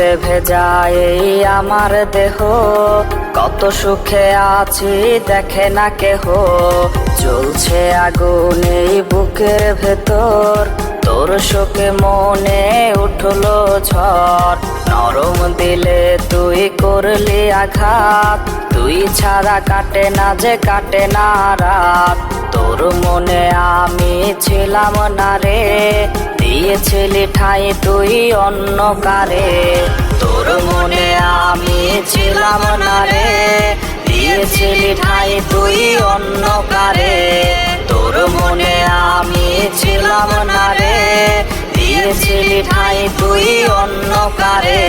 রক্তে ভেজা এই আমার দেহ, কত সুখে আছি দেখে না কেহ। জ্বলছে আগুন এই বুকের ভেতর, তোর শোকে মনে উঠলো ঝড়। নরম দিলে তুই করলি আঘাত, তুই ছাড়া কাটে না যে কাটে না রাত। তোর মনে আমি ছিলাম না রে, দিয়েছিলি ঠাঁই তুই অন্য কারে। তোর মনে আমি ছিলাম না রে, দিয়েছিলি ঠাঁই তুই অন্য কারে। তোর মনে আমি ছিলাম না রে, দিয়েছিলি ঠাঁই তুই অন্য কারে।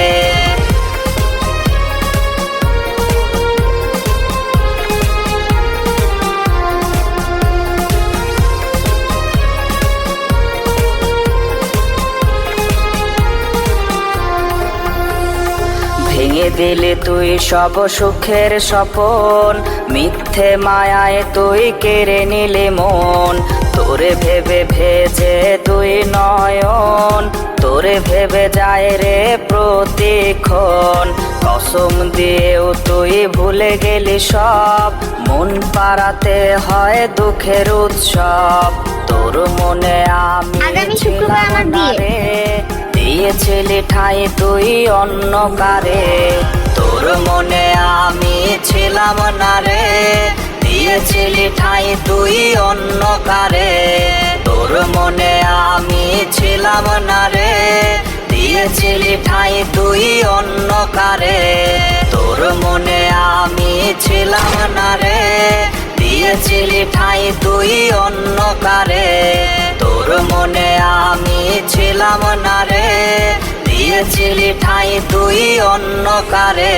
ভেঙে দিলি তুই সব সুখের স্বপন, মিথ্যে মায়ায় তুই কেড়ে নিলি মন। তোরে ভেবে ভেজে তুই নয়ন, তোরে ভেবে যায় রে প্রতিক্ষণ। কসম দিয়েও তুই ভুলে গেলি সব, মন পাড়াতে হয় দুঃখের উৎসব। তোর মনে আমি ছিলাম না রে, দিয়েছিলি ঠাঁই তুই অন্য কারে। তোর মনে আমি ছিলাম না রে, দিয়েছিলি ঠাঁই তুই অন্য কারে। তোর মনে আমি ছিলাম না রে, দিয়েছিলি ঠাঁই তুই অন্য কারে। তোর মনে আমি ছিলাম না রে, দিয়েছিলি ঠাঁই তুই অন্য কারে। তোর মনে আমি ছিলাম না রে, দিয়েছিলি ঠাঁই তুই অন্য কারে।